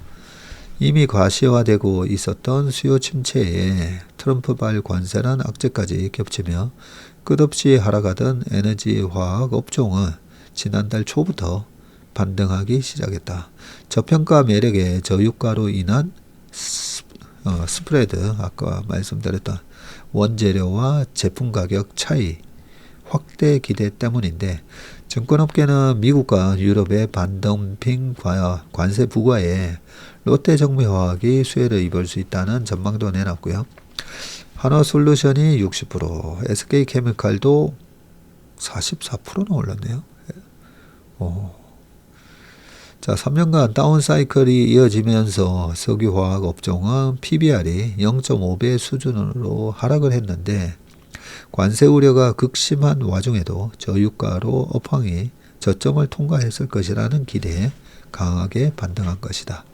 이미 과시화되고 있었던 수요 침체에 트럼프발 관세란 악재까지 겹치며 끝없이 하락하던 에너지화학 업종은 지난달 초부터 반등하기 시작했다. 저평가 매력의 저유가로 인한 스프레드, 아까 말씀드렸던 원재료와 제품 가격 차이 확대 기대 때문인데 증권업계는 미국과 유럽의 반덤핑 관세 부과에 롯데정밀화학이 수혜를 입을 수 있다는 전망도 내놨고요. 한화솔루션이 60%, SK케미칼도 44%나 올랐네요. 자, 3년간 다운사이클이 이어지면서 석유화학 업종은 PBR이 0.5배 수준으로 하락을 했는데 관세 우려가 극심한 와중에도 저유가로 업황이 저점을 통과했을 것이라는 기대에 강하게 반등한 것이다.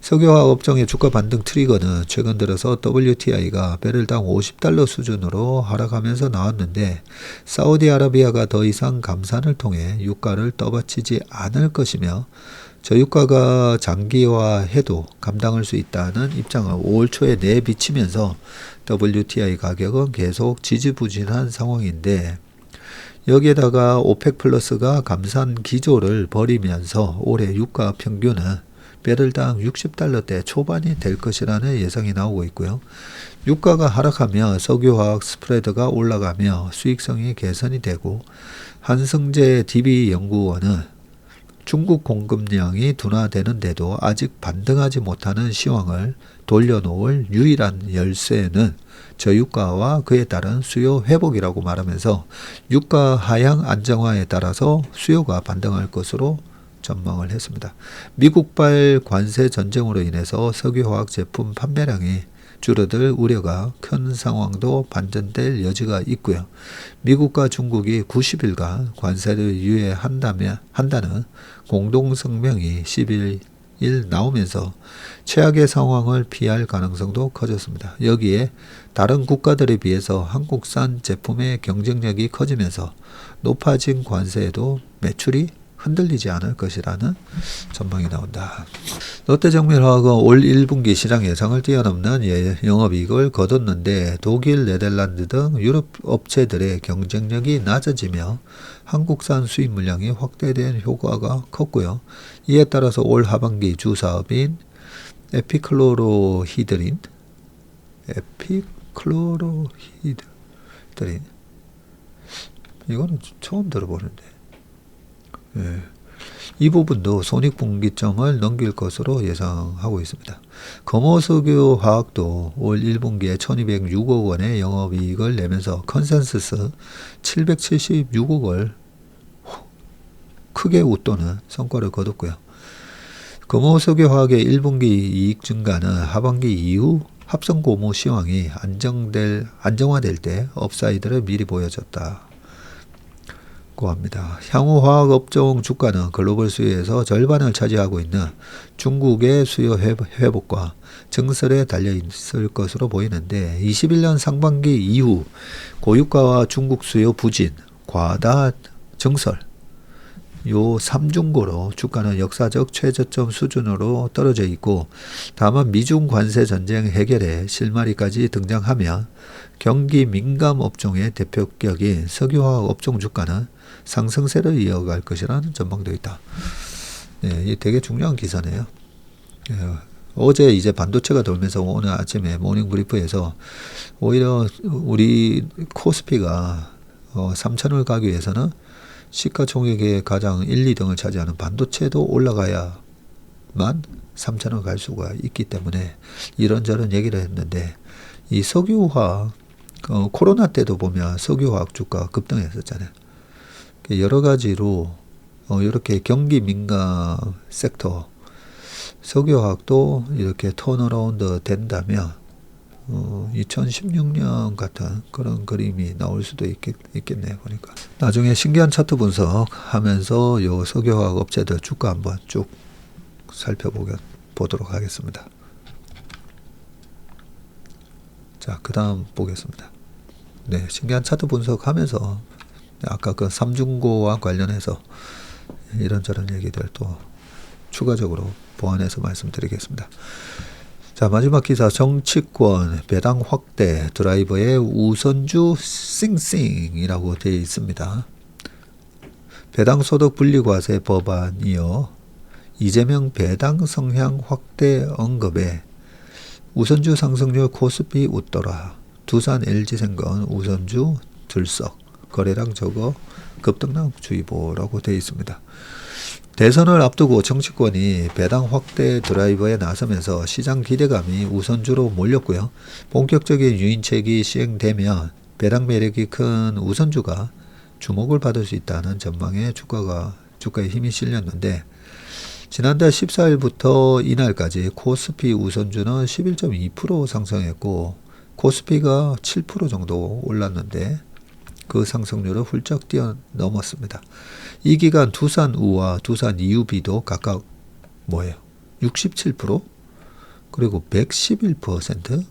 석유화학 업종의 주가 반등 트리거는 최근 들어서 WTI가 배럴당 50달러 수준으로 하락하면서 나왔는데 사우디아라비아가 더 이상 감산을 통해 유가를 떠받치지 않을 것이며 저유가가 장기화해도 감당할 수 있다는 입장을 5월 초에 내비치면서 WTI 가격은 계속 지지부진한 상황인데 여기에다가 오펙 플러스가 감산 기조를 벌이면서 올해 유가 평균은 배럴당 60달러대 초반이 될 것이라는 예상이 나오고 있고요. 유가가 하락하며 석유화학 스프레드가 올라가며 수익성이 개선이 되고 한승재 DB연구원은 중국 공급량이 둔화되는데도 아직 반등하지 못하는 시황을 돌려놓을 유일한 열쇠는 저유가와 그에 따른 수요 회복이라고 말하면서 유가 하향 안정화에 따라서 수요가 반등할 것으로 전망을 했습니다. 미국발 관세 전쟁으로 인해서 석유화학 제품 판매량이 줄어들 우려가 큰 상황도 반전될 여지가 있고요. 미국과 중국이 90일간 관세를 유예한다는 공동성명이 11일 나오면서 최악의 상황을 피할 가능성도 커졌습니다. 여기에 다른 국가들에 비해서 한국산 제품의 경쟁력이 커지면서 높아진 관세에도 매출이 흔들리지 않을 것이라는 전망이 나온다. 롯데정밀화학은 올 1분기 시장 예상을 뛰어넘는 영업이익을 거뒀는데 독일, 네덜란드 등 유럽 업체들의 경쟁력이 낮아지며 한국산 수입 물량이 확대된 효과가 컸고요. 이에 따라서 올 하반기 주사업인 에피클로로히드린 이거는 처음 들어보는데 이 부분도 손익분기점을 넘길 것으로 예상하고 있습니다. 금호석유화학도 올 1분기에 1206억 원의 영업이익을 내면서 컨센서스 776억을 크게 웃도는 성과를 거뒀고요. 금호석유화학의 1분기 이익 증가는 하반기 이후 합성고무 시황이 안정화될 때 업사이드를 미리 보여줬다. 합니다. 향후 화학업종 주가는 글로벌 수요에서 절반을 차지하고 있는 중국의 수요 회복과 증설에 달려있을 것으로 보이는데 21년 상반기 이후 고유가와 중국 수요 부진, 과다 증설 요 3중고로 주가는 역사적 최저점 수준으로 떨어져 있고 다만 미중 관세 전쟁 해결에 실마리까지 등장하며 경기 민감 업종의 대표격인 석유화학 업종 주가는 상승세를 이어갈 것이라는 전망도 있다. 네, 이 되게 중요한 기사네요. 어제 이제 반도체가 돌면서 오늘 아침에 모닝 브리프에서 오히려 우리 코스피가 3천을 가기 위해서는 시가총액의 가장 1, 2등을 차지하는 반도체도 올라가야만 3천을 갈 수가 있기 때문에 이런저런 얘기를 했는데 이 석유화학 코로나 때도 보면 석유화학 주가 급등했었잖아요. 여러 가지로 이렇게 경기 민감 섹터 석유화학도 이렇게 턴어라운드 된다면 2016년 같은 그런 그림이 나올 수도 있겠네요. 보니까 나중에 신기한 차트 분석하면서 요 석유화학 업체들 주가 한번 쭉 살펴보도록 하겠습니다. 자, 그 다음 보겠습니다. 네, 신기한 차트 분석하면서 아까 그 삼중고와 관련해서 이런저런 얘기들 또 추가적으로 보완해서 말씀드리겠습니다. 자, 마지막 기사, 정치권 배당 확대 드라이버의 우선주 싱싱이라고 되어 있습니다. 배당소득 분리과세 법안이요, 이재명 배당 성향 확대 언급에 우선주 상승률 코스피 웃더라, 두산 LG생건 우선주 들썩, 거래량 적어 급등락주의보라고 되어 있습니다. 대선을 앞두고 정치권이 배당 확대 드라이버에 나서면서 시장 기대감이 우선주로 몰렸고요. 본격적인 유인책이 시행되면 배당 매력이 큰 우선주가 주목을 받을 수 있다는 전망에 주가에 힘이 실렸는데, 지난달 14일부터 이날까지 코스피 우선주는 11.2% 상승했고 코스피가 7% 정도 올랐는데 그 상승률을 훌쩍 뛰어넘었습니다. 이 기간 두산우와 두산이유비도 각각 67% 그리고 111%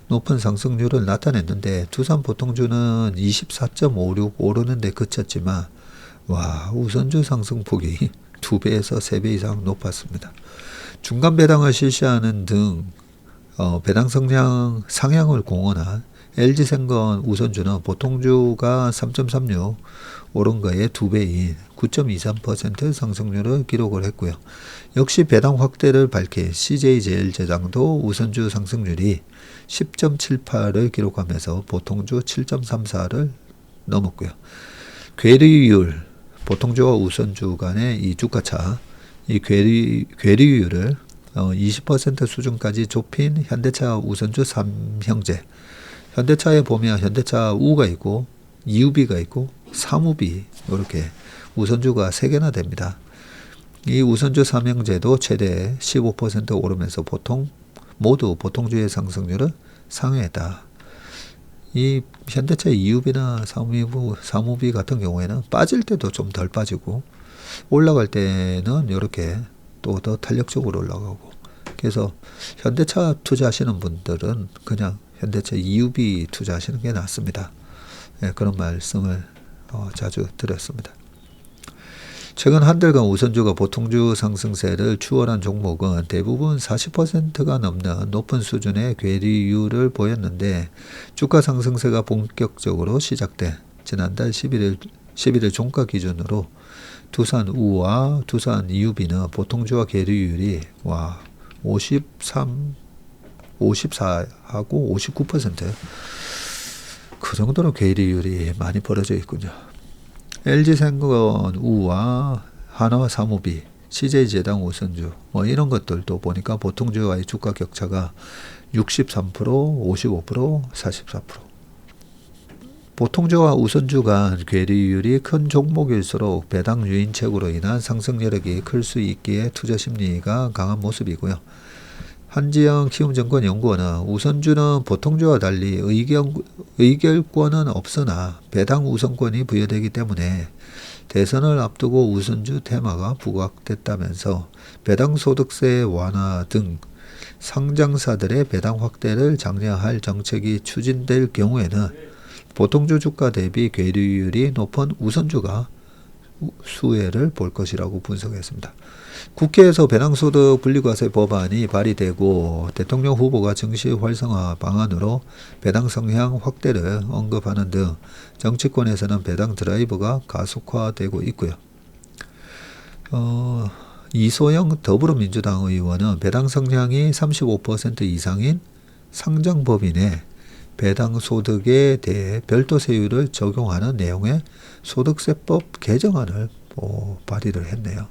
높은 상승률을 나타냈는데, 두산보통주는 24.56 오르는데 그쳤지만 우선주 상승폭이 2배에서 3배 이상 높았습니다. 중간 배당을 실시하는 등 배당 성향 상향을 공언한 LG생건 우선주는 보통주가 3.36 오른 거에 2배인 9.23% 상승률을 기록을 했고요. 역시 배당 확대를 밝힌 CJ제일제당도 우선주 상승률이 10.78을 기록하면서 보통주 7.34를 넘었고요. 괴리율, 보통주와 우선주 간의 이 주가차, 이 괴리율을 20% 수준까지 좁힌 현대차 우선주 3형제. 현대차에 보면 현대차 우가 있고 이유비가 있고 사무비, 이렇게 우선주가 3개나 됩니다. 이 우선주 3형제도 최대 15% 오르면서 모두 보통주의 상승률을 상회했다. 이 현대차 이유비나 사무비 같은 경우에는 빠질 때도 좀 덜 빠지고 올라갈 때는 이렇게 또 더 탄력적으로 올라가고, 그래서 현대차 투자하시는 분들은 그냥 현대차 이유비 투자하시는 게 낫습니다. 네, 그런 말씀을 자주 드렸습니다. 최근 한 달간 우선주가 보통주 상승세를 추월한 종목은 대부분 40%가 넘는 높은 수준의 괴리율을 보였는데, 주가 상승세가 본격적으로 시작된 지난달 11일 종가 기준으로 두산우와 두산이유비는 보통주와 괴리율이 54하고 59%, 그 정도로 괴리율이 많이 벌어져 있군요. LG생건 우와 하나와 사무비, CJ제당 우선주 이런 것들도 보니까 보통주와의 주가 격차가 63%, 55%, 44%. 보통주와 우선주 간 괴리율이 큰 종목일수록 배당 유인책으로 인한 상승 여력이 클 수 있기에 투자 심리가 강한 모습이고요. 한지영 키움증권연구원은 우선주는 보통주와 달리 의결권은 없으나 배당 우선권이 부여되기 때문에 대선을 앞두고 우선주 테마가 부각됐다면서 배당 소득세 완화 등 상장사들의 배당 확대를 장려할 정책이 추진될 경우에는 보통주 주가 대비 괴리율이 높은 우선주가 수혜를 볼 것이라고 분석했습니다. 국회에서 배당소득 분리과세 법안이 발의되고 대통령 후보가 증시 활성화 방안으로 배당 성향 확대를 언급하는 등 정치권에서는 배당 드라이브가 가속화되고 있고요. 이소영 더불어민주당 의원은 배당 성향이 35% 이상인 상장법인의 배당 소득에 대해 별도 세율을 적용하는 내용의 소득세법 개정안을 발의를 했네요.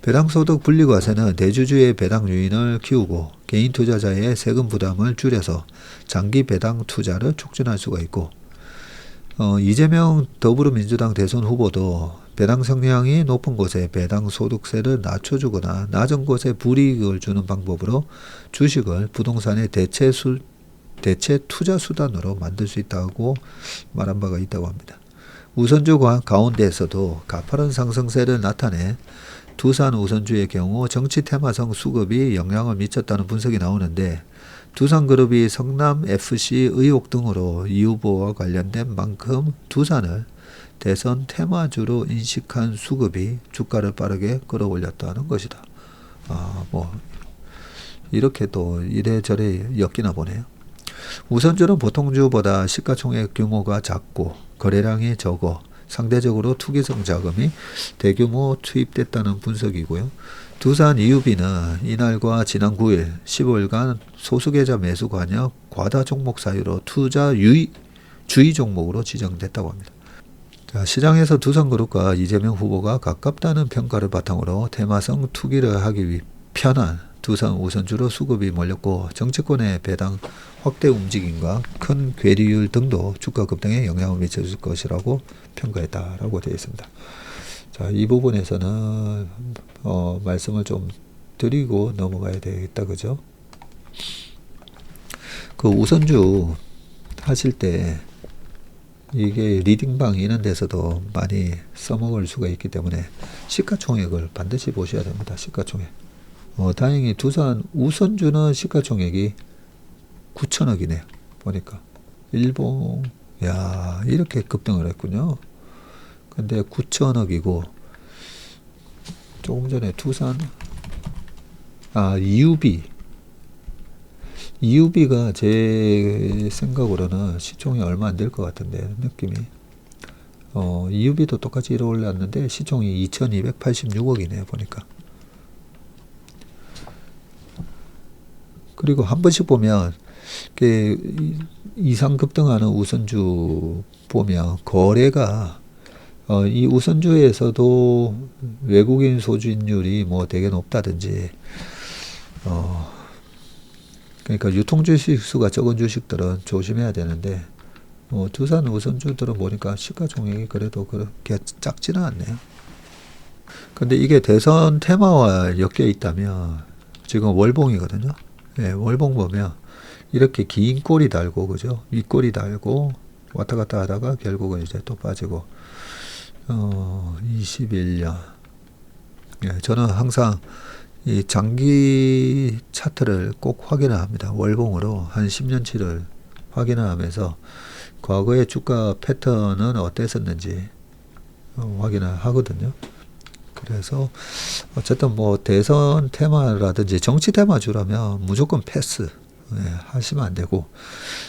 배당소득 분리과세는 대주주의 배당 유인을 키우고 개인 투자자의 세금 부담을 줄여서 장기 배당 투자를 촉진할 수가 있고, 이재명 더불어민주당 대선 후보도 배당 성향이 높은 곳에 배당 소득세를 낮춰주거나 낮은 곳에 불이익을 주는 방법으로 주식을 부동산의 대체 대체 투자 수단으로 만들 수 있다고 말한 바가 있다고 합니다. 우선주 가운데에서도 가파른 상승세를 나타내 두산 우선주의 경우 정치 테마성 수급이 영향을 미쳤다는 분석이 나오는데 두산그룹이 성남FC 의혹 등으로 이 후보와 관련된 만큼 두산을 대선 테마주로 인식한 수급이 주가를 빠르게 끌어올렸다는 것이다. 이렇게 또 이래저래 엮이나 보네요. 우선주는 보통주보다 시가총액 규모가 작고 거래량이 적어 상대적으로 투기성 자금이 대규모 투입됐다는 분석이고요. 두산 EUB는 이날과 지난 9일 15일간 소수계좌 매수 관여 과다 종목 사유로 투자 주의 종목으로 지정됐다고 합니다. 자, 시장에서 두산그룹과 이재명 후보가 가깝다는 평가를 바탕으로 테마성 투기를 하기 편한 두산 우선주로 수급이 몰렸고 정치권의 배당 확대 움직임과 큰 괴리율 등도 주가 급등에 영향을 미칠 것이라고 평가했다라고 되어 있습니다. 자, 이 부분에서는 말씀을 좀 드리고 넘어가야 되겠다, 그죠? 그 우선주 하실 때 이게 리딩방 이런 데서도 많이 써먹을 수가 있기 때문에 시가총액을 반드시 보셔야 됩니다. 시가총액. 다행히 두산 우선주는 시가총액이 9천억이네요. 보니까 일봉 이렇게 급등을 했군요. 근데 9천억이고 조금 전에 두산 EUB가 제 생각으로는 시총이 얼마 안 될 것 같은데 느낌이 EUB도 똑같이 올랐는데 시총이 2286억이네요. 보니까. 그리고 한 번씩 보면 이상 급등하는 우선주 보면 거래가 이 우선주에서도 외국인 소진율이 뭐 되게 높다든지 그러니까 유통 주식 수가 적은 주식들은 조심해야 되는데 두산 우선주들은 보니까 시가총액이 그래도 그렇게 작지는 않네요. 근데 이게 대선 테마와 엮여 있다면 지금 월봉이거든요. 예, 월봉 보면 이렇게 긴 꼬리 달고 그죠? 윗꼬리 달고 왔다 갔다 하다가 결국은 이제 또 빠지고 21년. 예, 저는 항상 이 장기 차트를 꼭 확인을 합니다. 월봉으로 한 10년치를 확인을 하면서 과거의 주가 패턴은 어땠었는지 확인을 하거든요. 그래서 어쨌든 뭐 대선 테마라든지 정치 테마주라면 무조건 패스 하시면 안 되고,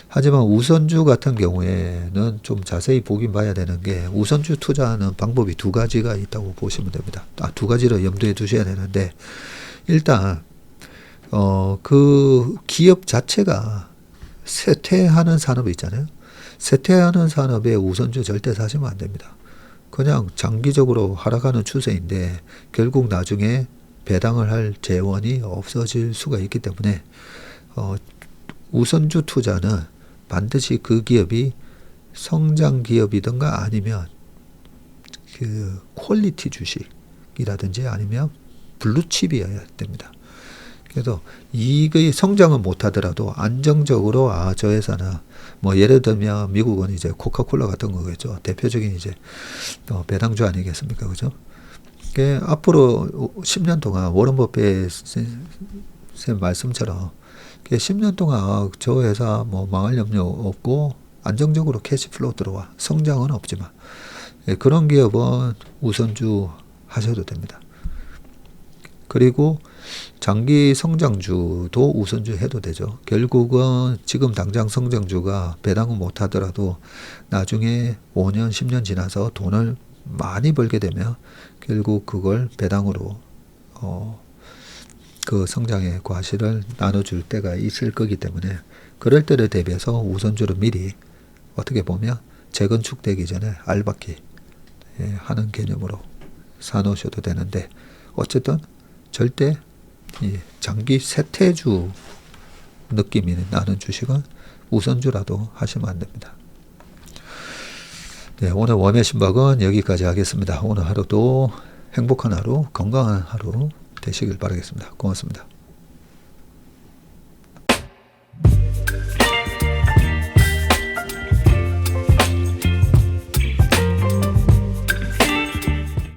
하지만 우선주 같은 경우에는 좀 자세히 보긴 봐야 되는 게 우선주 투자하는 방법이 두 가지가 있다고 보시면 됩니다. 두 가지를 염두에 두셔야 되는데 일단 그 기업 자체가 쇠퇴하는 산업이 있잖아요. 쇠퇴하는 산업에 우선주 절대 사시면 안 됩니다. 그냥 장기적으로 하락하는 추세인데 결국 나중에 배당을 할 재원이 없어질 수가 있기 때문에 우선주 투자는 반드시 그 기업이 성장 기업이든가 아니면 그 퀄리티 주식이라든지 아니면 블루칩이어야 됩니다. 그래서 이익의 성장은 못하더라도 안정적으로 저 회사는 뭐 예를 들면 미국은 이제 코카콜라 같은 거겠죠. 대표적인 이제 배당주 아니겠습니까, 그죠? 앞으로 10년 동안 워런 버핏 쌤 말씀처럼 10년 동안 저 회사 뭐 망할 염려 없고 안정적으로 캐시플로우 들어와 성장은 없지만 그런 기업은 우선주 하셔도 됩니다. 그리고 장기 성장주도 우선주 해도 되죠. 결국은 지금 당장 성장주가 배당은 못하더라도 나중에 5년 10년 지나서 돈을 많이 벌게 되면 결국 그걸 배당으로 그 성장의 과실을 나눠줄 때가 있을 거기 때문에 그럴 때를 대비해서 우선주를 미리 어떻게 보면 재건축되기 전에 알박기 하는 개념으로 사놓으셔도 되는데 어쨌든 절대 장기 세태주 느낌이 나는 주식은 우선주라도 하시면 안 됩니다. 네, 오늘 웜의 신박은 여기까지 하겠습니다. 오늘 하루도 행복한 하루, 건강한 하루 되시길 바라겠습니다. 고맙습니다.